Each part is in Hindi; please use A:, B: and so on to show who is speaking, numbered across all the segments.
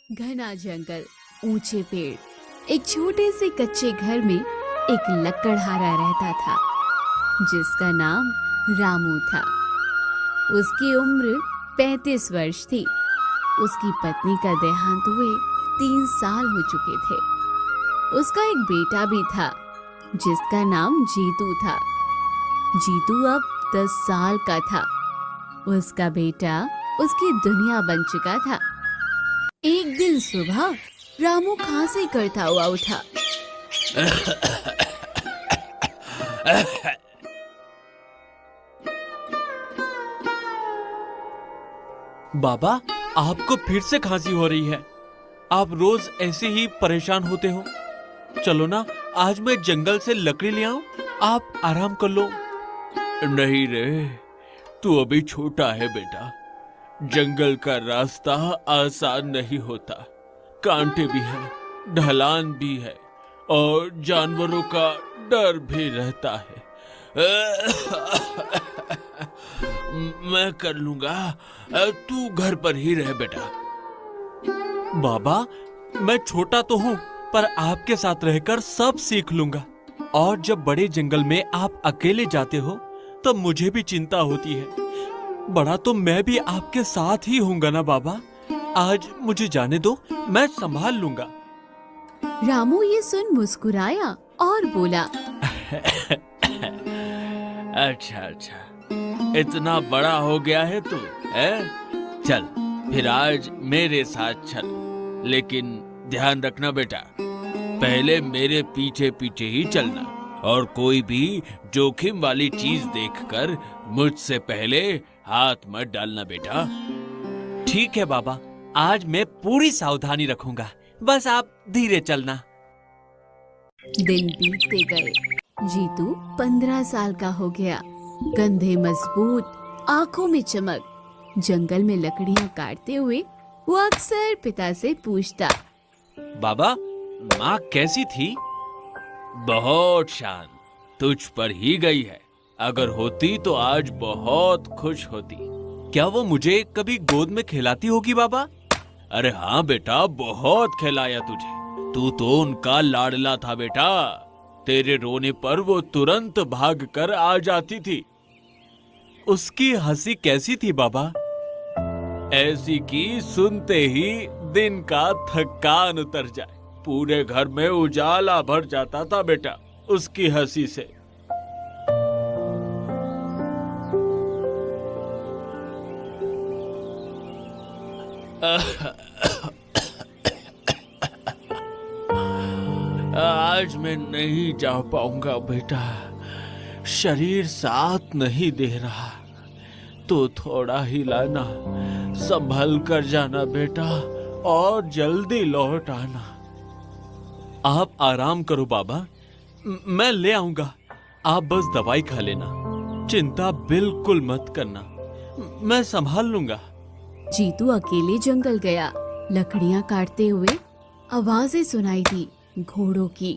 A: घना जंगल, ऊंचे पेड़, एक छोटे से कच्चे घर में एक लकड़हारा रहता था जिसका नाम रामू था। उसकी उम्र 35 वर्ष थी। उसकी पत्नी का देहांत हुए 3 साल हो चुके थे। उसका एक बेटा भी था जिसका नाम जीतू था। जीतू अब 10 साल का था। उसका बेटा उसकी दुनिया बन चुका था। एक दिन सुबह रामू खांसी करता हुआ उठा।
B: बाबा, आपको फिर से खांसी हो रही है। आप रोज ऐसे ही परेशान होते हो। चलो ना, आज मैं जंगल से लकड़ी ले आऊं, आप आराम कर लो। नहीं रे, तू अभी छोटा है बेटा। जंगल का रास्ता आसान नहीं होता। कांटे भी हैं, ढलान भी है और जानवरों का डर भी रहता है। मैं कर लूंगा, तू घर पर ही रह बेटा। बाबा, मैं छोटा तो हूँ पर आपके साथ रहकर सब सीख लूंगा। और जब बड़े जंगल में आप अकेले जाते हो तब मुझे भी चिंता होती है। बड़ा तो मैं भी आपके साथ ही हूँगा ना बाबा। आज मुझे जाने दो, मैं संभाल लूंगा।
A: रामू ये सुन मुस्कुराया और बोला,
B: अच्छा, इतना बड़ा हो गया है तू, है? चल फिर आज मेरे साथ चल, लेकिन ध्यान रखना बेटा, पहले मेरे पीछे पीछे ही चलना और कोई भी जोखिम वाली चीज देखकर मुझसे पहले हाथ मत डालना बेटा। ठीक है बाबा, आज मैं पूरी सावधानी रखूंगा, बस आप धीरे चलना।
A: दिन बीतते गए। जीतू 15 साल का हो गया। कंधे मजबूत, आंखों में चमक। जंगल में लकड़ियां काटते हुए वो अक्सर पिता से पूछता,
B: बाबा, माँ कैसी थी? बहुत शांत, तुझ पर ही गई है। अगर होती तो आज बहुत खुश होती। क्या वो मुझे कभी गोद में खिलाती होगी बाबा? अरे हाँ बेटा, बहुत खिलाया तुझे। तू तो उनका लाडला था बेटा। तेरे रोने पर वो तुरंत भाग कर आ जाती थी। उसकी हंसी कैसी थी बाबा? ऐसी कि सुनते ही दिन का थकान उतर जाए। पूरे घर में उजाला भर जाता था बेटा उसकी हंसी से। आज मैं नहीं जा पाऊंगा बेटा, शरीर साथ नहीं दे रहा। तो थोड़ा ही लाना, संभल कर जाना बेटा और जल्दी लौट आना। आप आराम करो बाबा, मैं ले आऊंगा। आप बस दवाई खा लेना, चिंता बिल्कुल मत करना, मैं संभाल लूंगा।
A: जीतू अकेले जंगल गया। लकड़ियां काटते हुए आवाजें सुनाई दी, घोड़ों की,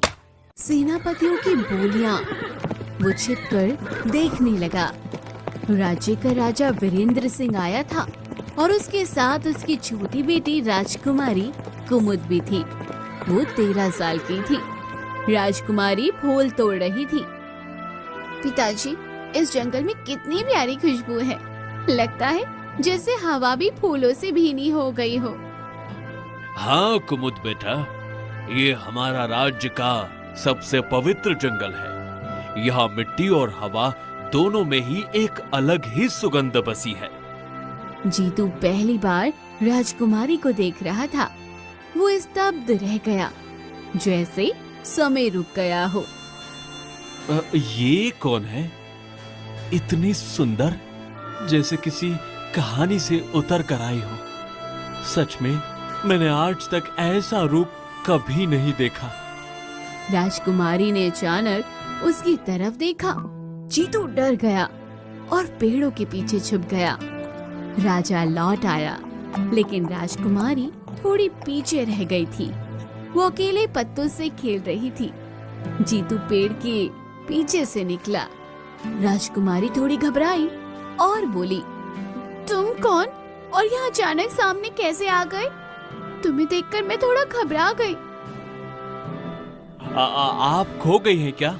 A: सेनापतियों की बोलियां। वो छिपकर देखने लगा। राज्य का राजा वीरेंद्र सिंह आया था और उसके साथ उसकी छोटी बेटी राजकुमारी कुमुद भी थी। वो 13 साल की थी। राजकुमारी फूल तोड़ रही थी। पिताजी, इस जंगल में कितनी प्यारी खुशबू है। लगता है जैसे हवा भी फूलों से भीनी हो गई हो।
B: हाँ कुमुद बेटा, ये हमारा राज्य का सबसे पवित्र जंगल है। यहाँ मिट्टी और हवा दोनों में ही एक अलग ही सुगंध बसी है।
A: जीतू पहली बार राजकुमारी को देख रहा था। वो स्तब्ध रह गया, जैसे समय रुक गया हो।
B: ये कौन है? इतनी सुंदर, जैसे किसी कहानी से उतर कर आई हो। सच में मैंने आज तक ऐसा रूप कभी नहीं देखा।
A: राजकुमारी ने अचानक उसकी तरफ देखा। जीतू डर गया और पेड़ों के पीछे छुप गया। राजा लौट आया, लेकिन राजकुमारी थोड़ी पीछे रह गई थी। वो अकेले पत्तों से खेल रही थी। जीतू पेड़ के पीछे से निकला। राजकुमारी थोड़ी घबराई और बोली, तुम कौन और यहाँ अचानक सामने कैसे आ गए? तुम्हें देखकर मैं थोड़ा घबरा गई।
B: आप खो गई हैं क्या?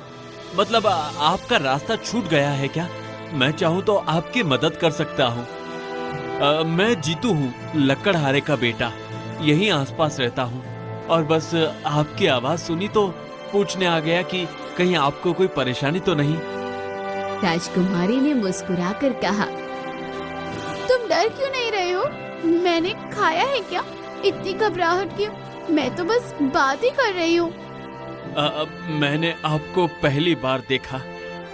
B: मतलब आपका रास्ता छूट गया है क्या? मैं चाहूँ तो आपकी मदद कर सकता हूँ। मैं जीतू हूँ, लकड़हारे का बेटा। यहीं आसपास रहता हूँ और बस आपकी आवाज सुनी तो पूछने आ गया कि कहीं आपको कोई परेशानी तो नहीं।
A: राजकुमारी ने मुस्कुराकर कहा, तुम डर क्यों नहीं रहे हो? मैंने खाया है क्या? इतनी घबराहट क्यों? मैं तो बस बात ही कर रही हूँ।
B: मैंने आपको पहली बार देखा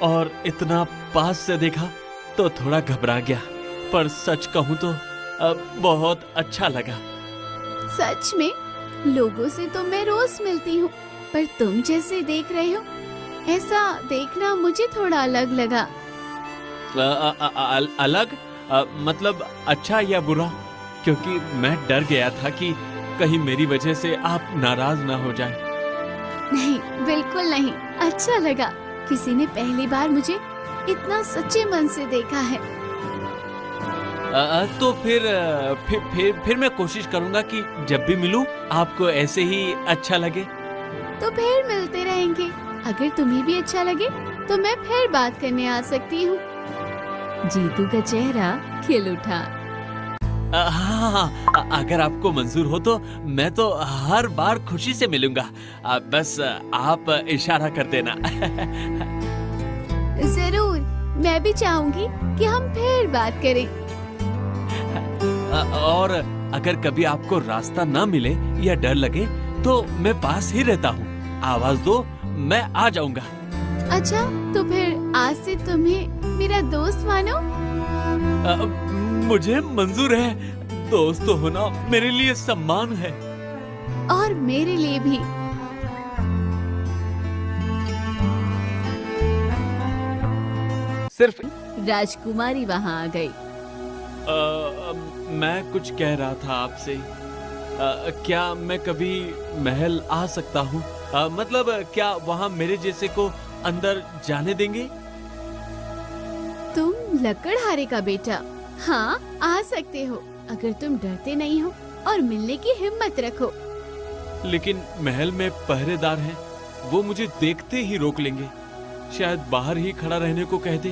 B: और इतना पास से देखा तो थोड़ा घबरा गया, पर सच कहूँ तो बहुत अच्छा लगा।
A: सच में? लोगों से तो मैं रोज मिलती हूँ, पर तुम जैसे देख रहे हो, ऐसा देखना मुझे थोड़ा अलग लगा।
B: अलग? मतलब अच्छा या बुरा? क्योंकि मैं डर गया था कि कहीं मेरी वजह से आप नाराज ना हो जाएं।
A: नहीं, बिल्कुल नहीं। अच्छा लगा। किसी ने पहली बार मुझे इतना सच्चे मन से देखा है।
B: तो फिर मैं कोशिश करूंगा कि जब भी मिलूं आपको ऐसे ही अच्छा लगे।
A: तो फिर मिलते रहेंगे। अगर तुम्हें भी अच्छा लगे तो मैं फिर बात करने आ सकती हूँ। जीतू का चेहरा खिल उठा।
B: हाँ, अगर आपको मंजूर हो तो मैं तो हर बार खुशी से मिलूंगा। बस आप इशारा कर देना।
A: जरूर, मैं भी चाहूंगी कि हम फिर बात करें।
B: और अगर कभी आपको रास्ता ना मिले या डर लगे तो मैं पास ही रहता हूँ। आवाज दो, मैं आ जाऊंगा।
A: अच्छा, तो फिर आज से तुम्हें मेरा दोस्त मानो?
B: मुझे मंजूर है। दोस्त होना मेरे लिए सम्मान है।
A: और मेरे लिए भी।
B: सिर्फ
A: राजकुमारी वहाँ आ गई।
B: मैं कुछ कह रहा था आपसे। क्या मैं कभी महल आ सकता हूँ? मतलब क्या वहाँ मेरे जैसे को अंदर जाने देंगे?
A: तुम लकड़हारे का बेटा? हाँ, आ सकते हो, अगर तुम डरते नहीं हो और मिलने की हिम्मत रखो।
B: लेकिन महल में पहरेदार हैं, वो मुझे देखते ही रोक लेंगे। शायद बाहर ही खड़ा रहने को कह दे।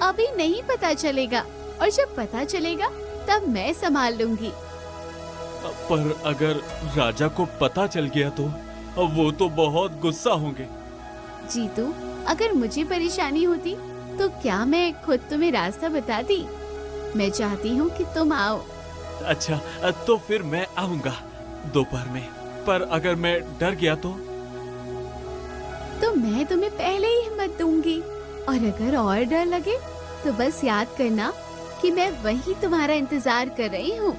A: अभी नहीं पता चलेगा, और जब पता चलेगा तब मैं संभाल लूंगी।
B: पर अगर राजा को पता चल गया तो वो तो बहुत गुस्सा होंगे।
A: जीतू, अगर मुझे परेशानी होती तो क्या मैं खुद तुम्हें रास्ता बताती? मैं चाहती हूँ कि तुम आओ।
B: अच्छा, तो फिर मैं आऊंगा दोपहर में। पर अगर मैं डर गया तो
A: मैं तुम्हें पहले ही हिम्मत दूंगी। और अगर और डर लगे तो बस याद करना कि मैं वही तुम्हारा इंतजार कर रही हूँ।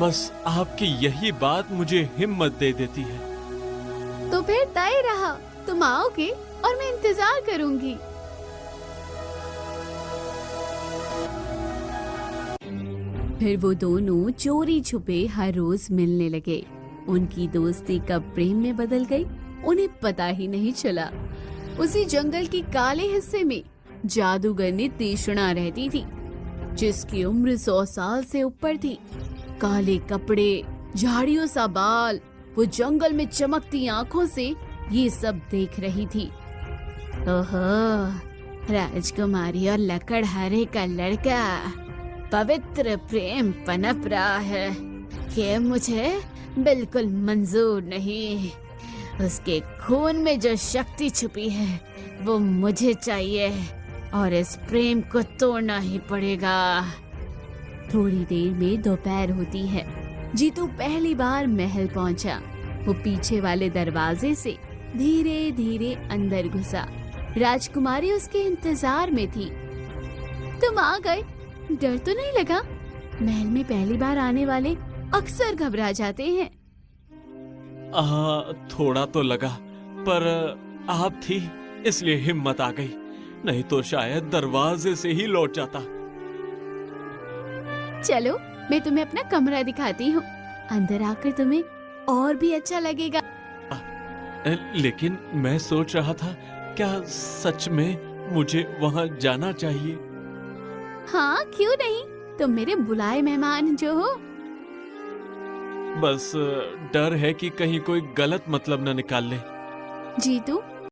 B: बस आपकी यही बात मुझे हिम्मत दे देती है।
A: तो फिर तय रहा, तुम आओगे और मैं इंतजार करूंगी। फिर वो दोनों चोरी छुपे हर रोज मिलने लगे। उनकी दोस्ती कब प्रेम में बदल गई, उन्हें पता ही नहीं चला। उसी जंगल के काले हिस्से में जादूगरनी तीक्ष्णा रहती थी, जिसकी उम्र 100 साल से ऊपर थी। काले कपड़े, झाड़ियों सा बाल, वो जंगल में चमकती आंखों से ये सब देख रही थी। ओहो, राजकुमारी और लकड़हारे का लड़का, पवित्र प्रेम पनप रहा है। ये मुझे बिल्कुल मंजूर नहीं। उसके खून में जो शक्ति छुपी है वो मुझे चाहिए, और इस प्रेम को तोड़ना ही पड़ेगा। थोड़ी देर में दोपहर होती है। जीतू पहली बार महल पहुंचा। वो पीछे वाले दरवाजे से धीरे धीरे अंदर घुसा। राजकुमारी उसके इंतजार में थी। तुम आ गए, डर तो नहीं लगा? महल में पहली बार आने वाले अक्सर घबरा जाते हैं।
B: थोड़ा तो लगा, पर आप थी इसलिए हिम्मत आ गई, नहीं तो शायद दरवाजे से ही लौट जाता।
A: चलो, मैं तुम्हें अपना कमरा दिखाती हूँ। अंदर आकर तुम्हें और भी अच्छा लगेगा।
B: लेकिन मैं सोच रहा था, क्या सच में मुझे वहाँ जाना चाहिए?
A: हाँ, क्यों नहीं? तुम मेरे बुलाए मेहमान जो हो।
B: बस डर है कि कहीं कोई गलत मतलब न निकाल ले।
A: जीतू,